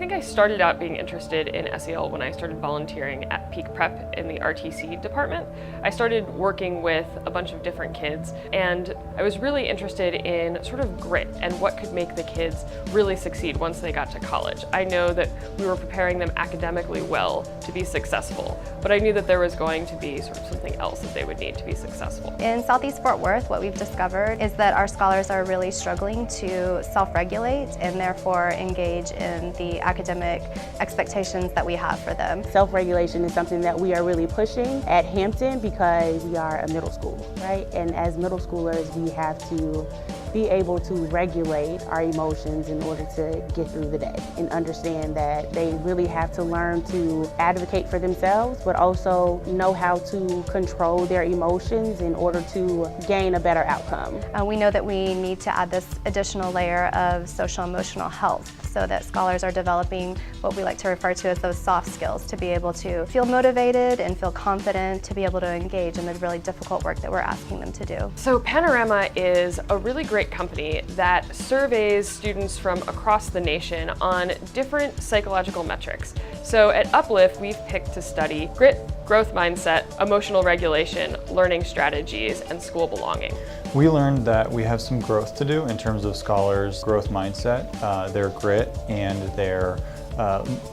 think I started out being interested in SEL when I started volunteering at Peak Prep in the RTC department. I started working with a bunch of different kids, and I was really interested in sort of grit and what could make the kids really succeed once they got to college. I know that we were preparing them academically well to be successful, but I knew that there was going to be sort of something else that they would need to be successful. In Southeast Fort Worth, what we've discovered is that our scholars are really struggling to self-regulate and therefore engage in the academic expectations that we have for them. Self-regulation is something that we are really pushing at Hampton because we are a middle school, right? And as middle schoolers, we have to be able to regulate our emotions in order to get through the day and understand that they really have to learn to advocate for themselves, but also know how to control their emotions in order to gain a better outcome. We know that we need to add this additional layer of social emotional health so that scholars are developing what we like to refer to as those soft skills to be able to feel motivated and feel confident to be able to engage in the really difficult work that we're asking them to do. So Panorama is a really great company that surveys students from across the nation on different psychological metrics. So at Uplift, we've picked to study grit, growth mindset, emotional regulation, learning strategies, and school belonging. We learned that we have some growth to do in terms of scholars' growth mindset, their grit, and their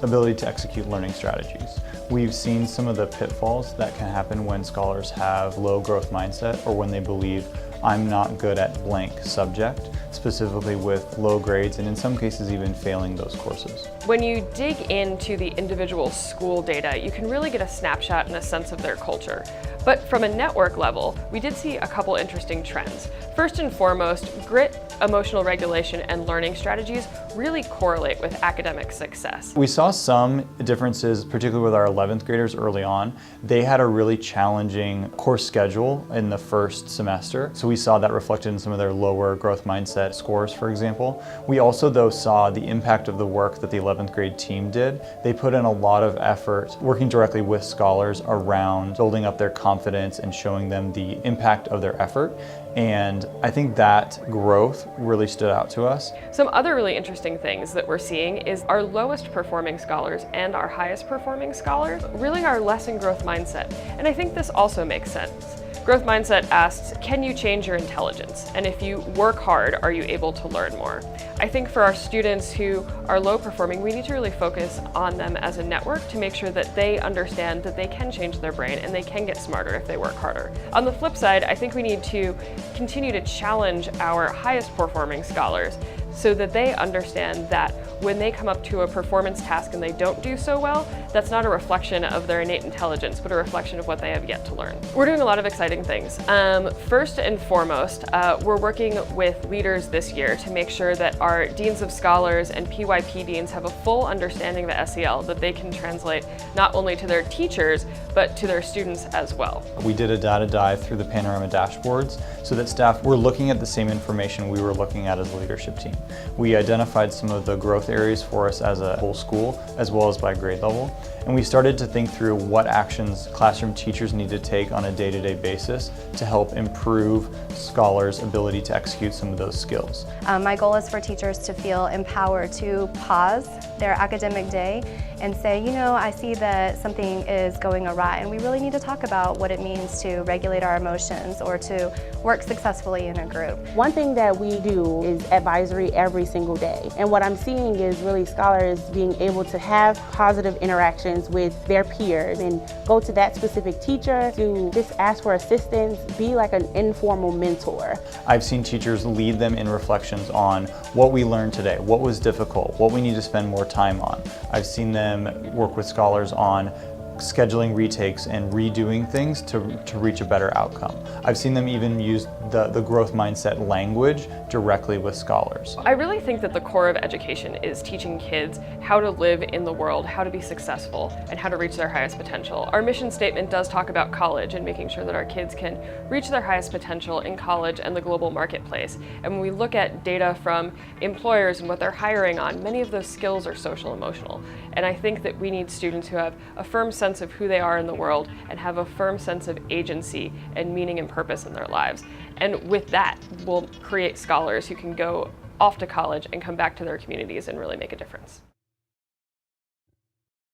ability to execute learning strategies. We've seen some of the pitfalls that can happen when scholars have low growth mindset or when they believe I'm not good at blank subject, specifically with low grades and in some cases even failing those courses. When you dig into the individual school data, you can really get a snapshot and a sense of their culture. But from a network level, we did see a couple interesting trends. First and foremost, grit, emotional regulation, and learning strategies really correlate with academic success. We saw some differences, particularly with our 11th graders early on. They had a really challenging course schedule in the first semester, so we saw that reflected in some of their lower growth mindset scores, for example. We also, though, saw the impact of the work that the 11th grade team did. They put in a lot of effort working directly with scholars around building up their confidence and showing them the impact of their effort. And I think that growth really stood out to us. Some other really interesting things that we're seeing is our lowest performing scholars and our highest performing scholars really are less in growth mindset. And I think this also makes sense. Growth mindset asks, can you change your intelligence? And if you work hard, are you able to learn more? I think for our students who are low performing, we need to really focus on them as a network to make sure that they understand that they can change their brain and they can get smarter if they work harder. On the flip side, I think we need to continue to challenge our highest performing scholars so that they understand that when they come up to a performance task and they don't do so well, that's not a reflection of their innate intelligence, but a reflection of what they have yet to learn. We're doing a lot of exciting things. First and foremost, we're working with leaders this year to make sure that our deans of scholars and PYP deans have a full understanding of SEL that they can translate not only to their teachers, but to their students as well. We did a data dive through the Panorama dashboards so that staff were looking at the same information we were looking at as a leadership team. We identified some of the growth areas for us as a whole school, as well as by grade level. And we started to think through what actions classroom teachers need to take on a day-to-day basis to help improve scholars' ability to execute some of those skills. My goal is for teachers to feel empowered to pause their academic day and say, you know, I see that something is going awry and we really need to talk about what it means to regulate our emotions or to work successfully in a group. One thing that we do is advisory every single day. And what I'm seeing is really scholars being able to have positive interactions with their peers and go to that specific teacher to just ask for assistance, be like an informal mentor. I've seen teachers lead them in reflections on what we learned today, what was difficult, what we need to spend more time on. I've seen them work with scholars on scheduling retakes and redoing things to reach a better outcome. I've seen them even use the growth mindset language directly with scholars. I really think that the core of education is teaching kids how to live in the world, how to be successful, and how to reach their highest potential. Our mission statement does talk about college and making sure that our kids can reach their highest potential in college and the global marketplace. And when we look at data from employers and what they're hiring on, many of those skills are social emotional. And I think that we need students who have a firm sense of who they are in the world and have a firm sense of agency and meaning and purpose in their lives. And with that, we'll create scholars who can go off to college and come back to their communities and really make a difference.